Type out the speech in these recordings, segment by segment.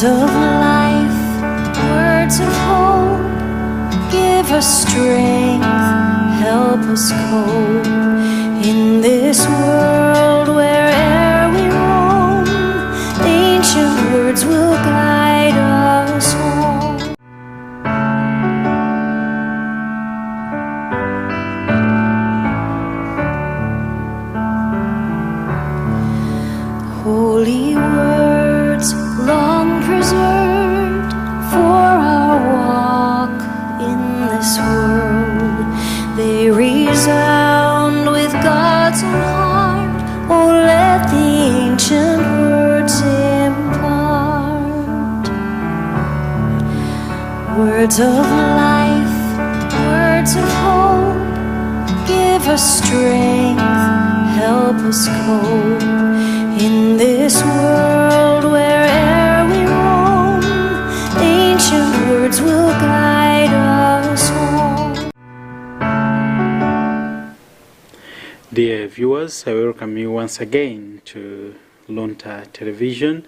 of life, words of hope, give us strength, help us cope in this world where'er we roam. Ancient words will guide us home. Holy words long preserved for our walk in this world, they resound with God's own heart. Oh, let the ancient words impart words of life, words of hope, give us strength, help us cope in this world where'er we roam. Ancient words will guide us home. Dear viewers, I welcome you once again to Luntha television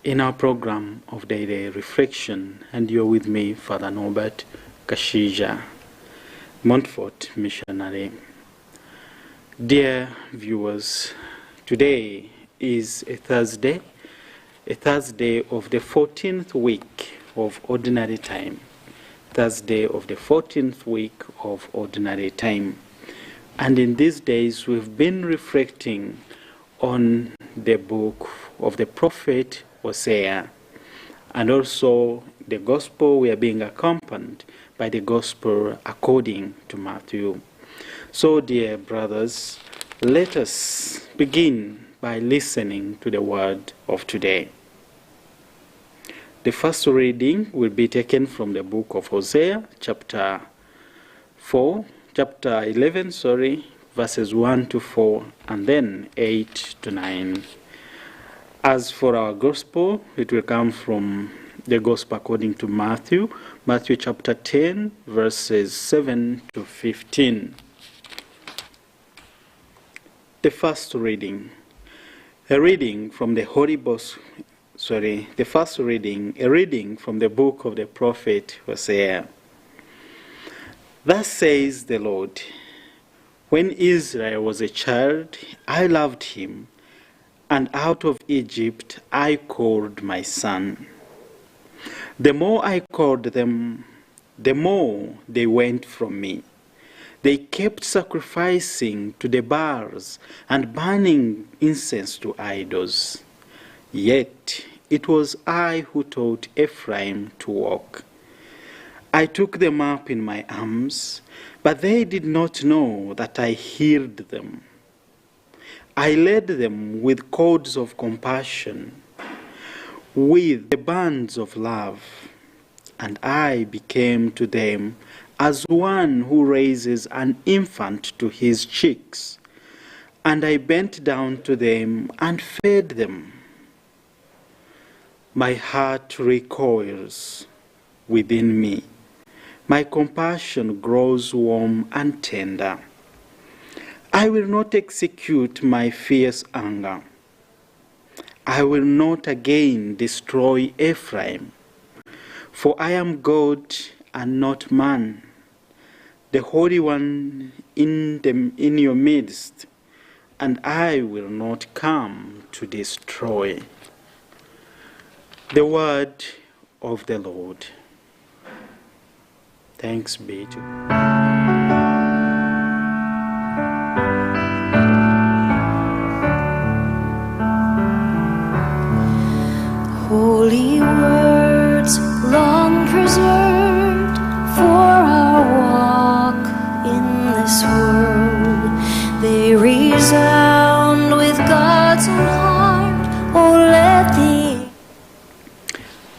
in our program of Daily Reflection, and you're with me, Father Norbert Kashija, Montfort Missionary. Dear viewers, today is a Thursday of the 14th week of Ordinary Time. Thursday of the 14th week of Ordinary Time. And in these days we've been reflecting on the book of the prophet Hosea, and also the gospel. We are being accompanied by the gospel according to Matthew. So, dear brothers, let us begin by listening to the word of today. The first reading will be taken from the book of Hosea, chapter 11, verses 1 to 4, and then 8 to 9. As for our gospel, it will come from the gospel according to Matthew chapter 10, verses 7 to 15. The first reading, a reading from the book of the prophet Hosea. Thus says the Lord, when Israel was a child, I loved him, and out of Egypt I called my son. The more I called them, the more they went from me. They kept sacrificing to the Baals and burning incense to idols. Yet it was I who taught Ephraim to walk. I took them up in my arms, but they did not know that I healed them. I led them with cords of compassion, with the bands of love, and I became to them as one who raises an infant to his cheeks, and I bent down to them and fed them. My heart recoils within me. My compassion grows warm and tender. I will not execute my fierce anger. I will not again destroy Ephraim, for I am God and not man, the Holy One in your midst, and I will not come to destroy. The word of the Lord. Thanks be to God. Holy words long preserved for our walk in this world, they resound with God's own heart. Oh, let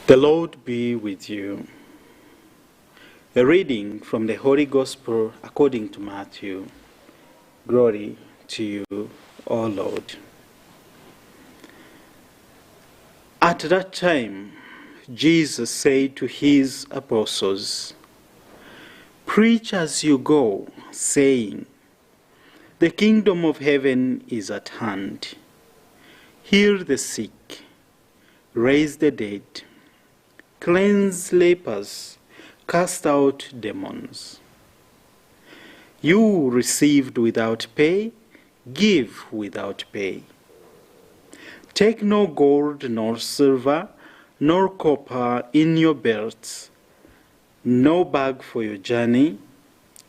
the Lord be with you. A reading from the Holy Gospel according to Matthew. Glory to you, O Lord. At that time, Jesus said to his apostles, "Preach as you go, saying, the kingdom of heaven is at hand. Heal the sick, raise the dead, cleanse lepers, cast out demons. You received without pay, give without pay. Take no gold nor silver, nor copper in your belts, no bag for your journey,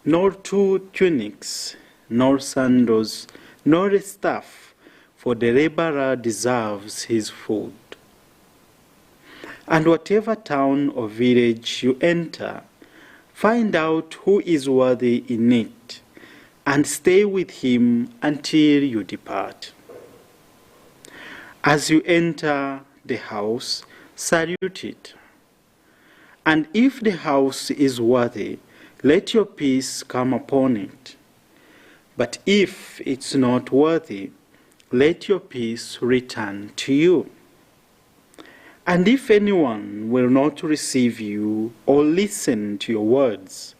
nor 2 tunics, nor sandals, nor a staff, for the laborer deserves his food. And whatever town or village you enter, find out who is worthy in it, and stay with him until you depart. As you enter the house, salute it. And if the house is worthy, let your peace come upon it. But if it's not worthy, let your peace return to you. And if anyone will not receive you or listen to your words,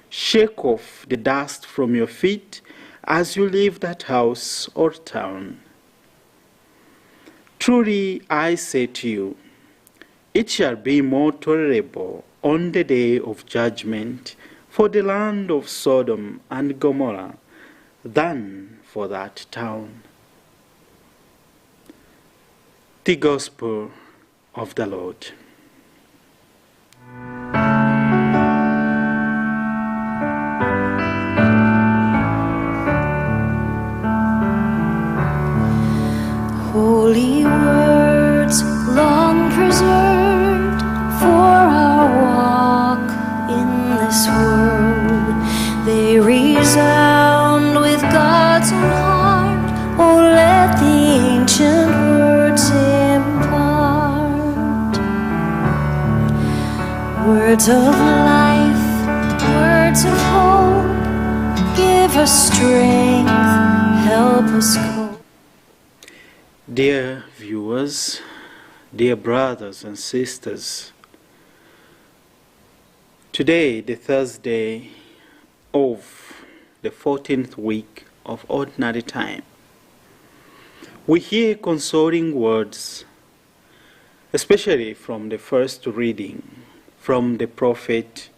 shake off the dust from your feet as you leave that house or town. Truly I say to you, it shall be more tolerable on the day of judgment for the land of Sodom and Gomorrah than for that town. The Gospel of the Lord. Holy words long preserved for our walk in this world, they resound with God's own heart. Oh, let the ancient words impart words of life, words of hope. Give us strength, help us cope. Dear viewers, dear brothers and sisters, today, the Thursday of the 14th week of Ordinary Time, we hear consoling words, especially from the first reading from the prophet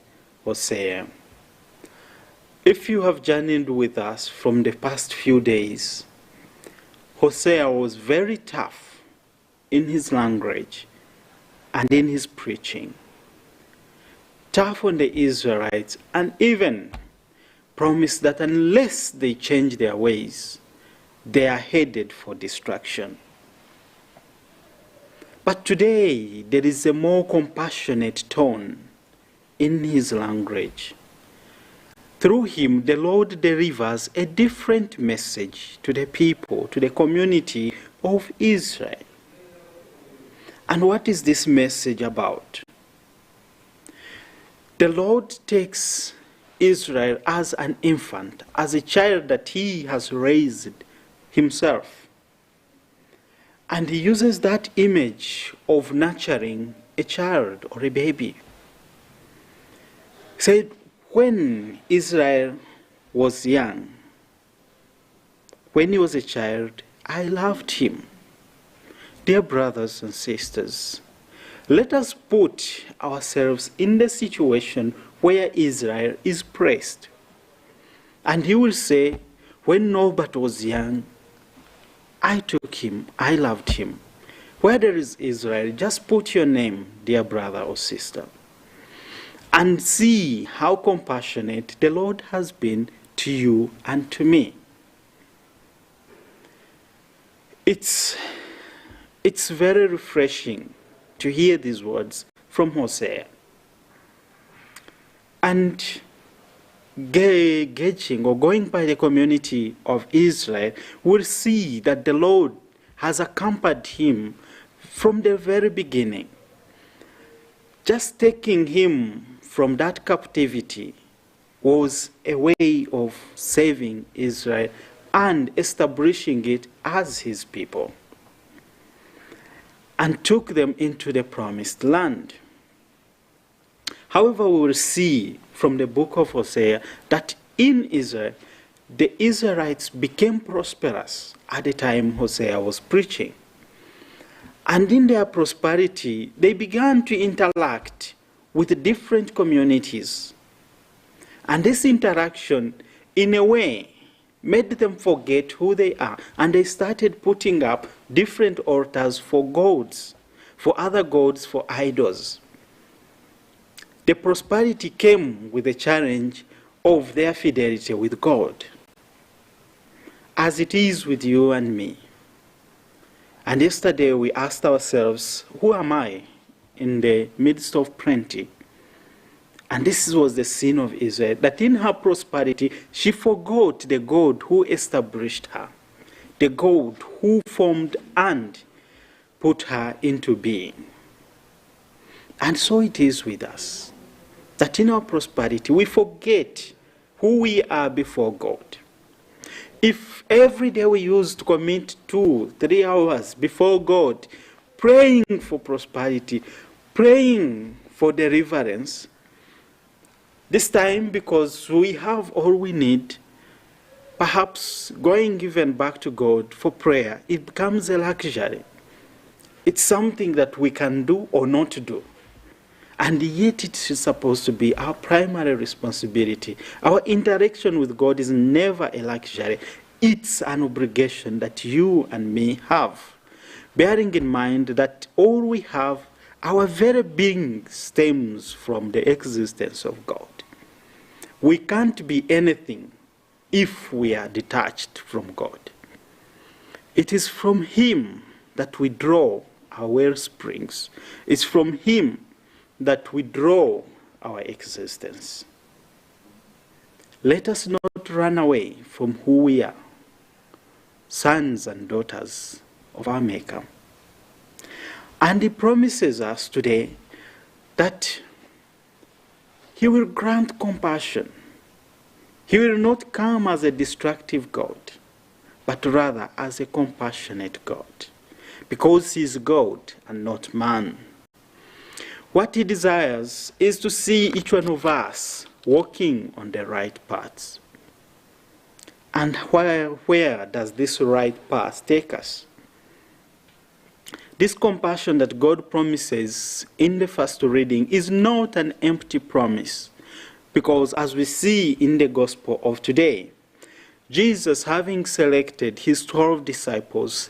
Hosea. If you have journeyed with us from the past few days, Hosea was very tough in his language and in his preaching. Tough on the Israelites, and even promised that unless they change their ways, they are headed for destruction. But today, there is a more compassionate tone in his language. Through him, the Lord delivers a different message to the people, to the community of Israel. And what is this message about? The Lord takes Israel as an infant, as a child that he has raised himself. And he uses that image of nurturing a child or a baby. He said, when Israel was young, when he was a child, I loved him. Dear brothers and sisters, let us put ourselves in the situation where Israel is praised. And he will say, when Norbert was young, I took him, I loved him. Where there is Israel, just put your name, dear brother or sister, and see how compassionate the Lord has been to you and to me. It's very refreshing to hear these words from Hosea. And gauging or going by the community of Israel, we'll see that the Lord has accompanied him from the very beginning. Just taking him from that captivity was a way of saving Israel and establishing it as his people, and took them into the promised land. However, we will see from the book of Hosea that in Israel, the Israelites became prosperous at the time Hosea was preaching. And in their prosperity, they began to interact with different communities. And this interaction, in a way, made them forget who they are. And they started putting up different altars for gods, for other gods, for idols. The prosperity came with the challenge of their fidelity with God, as it is with you and me. And yesterday we asked ourselves, who am I in the midst of plenty? And this was the sin of Israel, that in her prosperity she forgot the God who established her, the God who formed and put her into being. And so it is with us, that in our prosperity we forget who we are before God. If every day we used to commit 2-3 hours before God, praying for prosperity, praying for deliverance, this time, because we have all we need, perhaps going even back to God for prayer, it becomes a luxury. It's something that we can do or not do. And yet it is supposed to be our primary responsibility. Our interaction with God is never a luxury. It's an obligation that you and me have. Bearing in mind that all we have, our very being stems from the existence of God. We can't be anything if we are detached from God. It is from Him that we draw our well springs. It's from Him that we draw our existence. Let us not run away from who we are, sons and daughters of our Maker. And He promises us today that He will grant compassion. He will not come as a destructive God, but rather as a compassionate God, because He is God and not man. What He desires is to see each one of us walking on the right paths. And where does this right path take us? This compassion that God promises in the first reading is not an empty promise, because as we see in the gospel of today, Jesus, having selected His 12 disciples,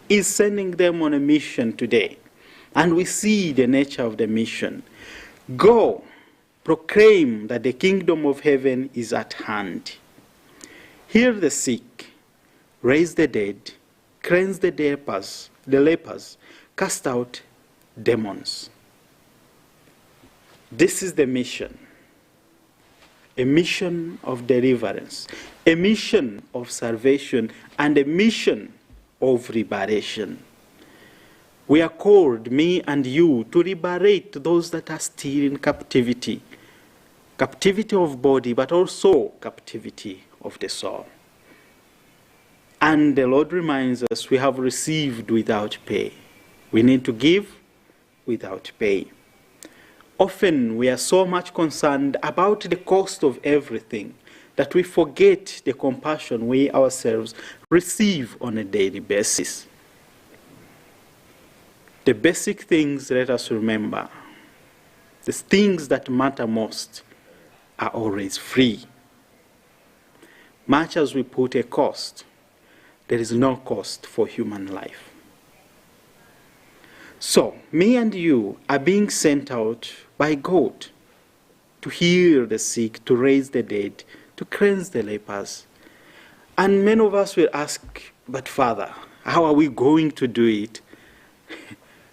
is sending them on a mission today. And we see the nature of the mission. Go, proclaim that the kingdom of heaven is at hand. Heal the sick, raise the dead, cleanse the lepers, cast out demons. This is the mission. A mission of deliverance, a mission of salvation, and a mission of liberation. We are called, me and you, to liberate those that are still in captivity. Captivity of body, but also captivity of the soul. And the Lord reminds us we have received without pay. We need to give without pay. Often we are so much concerned about the cost of everything that we forget the compassion we ourselves receive on a daily basis. The basic things, let us remember, the things that matter most are always free. Much as we put a cost, there is no cost for human life. So, me and you are being sent out by God to heal the sick, to raise the dead, to cleanse the lepers. And many of us will ask, but Father, how are we going to do it?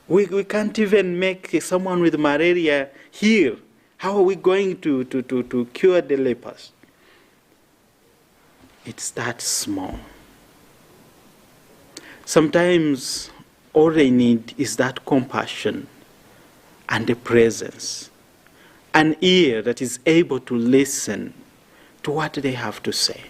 We can't even make someone with malaria heal. How are we going to cure the lepers? It starts small. Sometimes all they need is that compassion and the presence, an ear that is able to listen to what they have to say,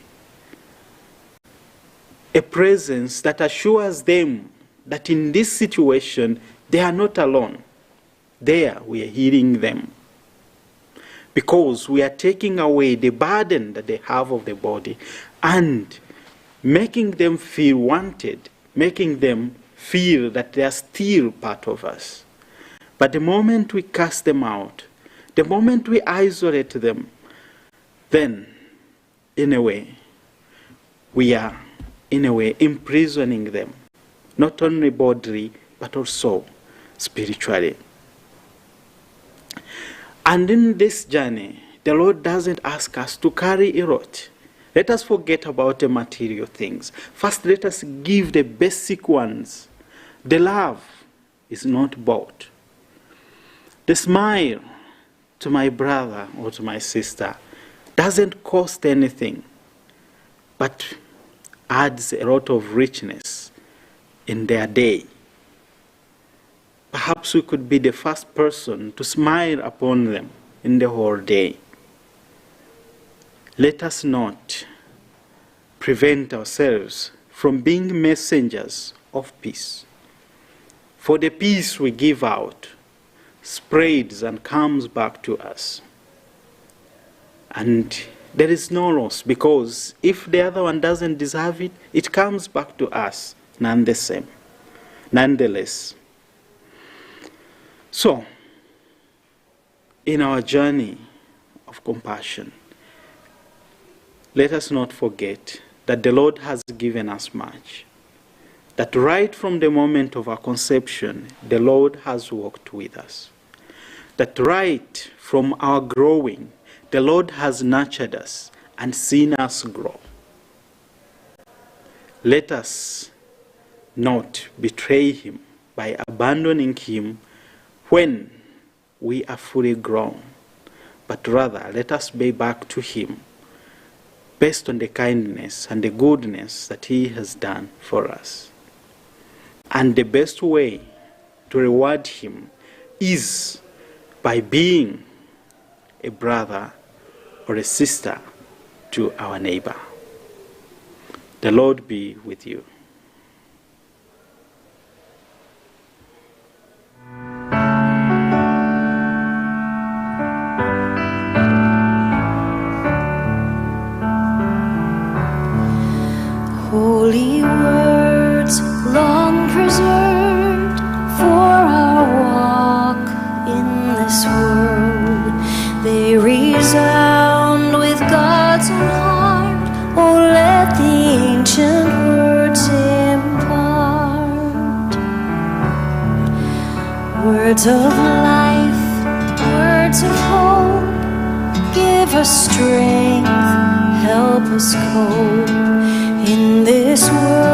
a presence that assures them that in this situation they are not alone. There we are healing them, because we are taking away the burden that they have of the body and making them feel wanted, making them feel that they are still part of us. But the moment we cast them out, the moment we isolate them, then, in a way, we are, in a way, imprisoning them, not only bodily, but also spiritually. And in this journey, the Lord doesn't ask us to carry a lot. Let us forget about the material things. First, let us give the basic ones. The love is not bought. The smile to my brother or to my sister doesn't cost anything, but adds a lot of richness in their day. Perhaps we could be the first person to smile upon them in the whole day. Let us not prevent ourselves from being messengers of peace. For the peace we give out spreads and comes back to us. And there is no loss, because if the other one doesn't deserve it, it comes back to us nonetheless. So, in our journey of compassion, let us not forget that the Lord has given us much. That right from the moment of our conception, the Lord has walked with us. That right from our growing, the Lord has nurtured us and seen us grow. Let us not betray Him by abandoning Him when we are fully grown, but rather let us be back to Him based on the kindness and the goodness that He has done for us. And the best way to reward Him is by being a brother or a sister to our neighbor. The Lord be with you. Holy words long preserved for our walk in this world, they resound with God's own heart. Oh, let the ancient words impart words of life, words of hope. Give us strength, help us cope in this world.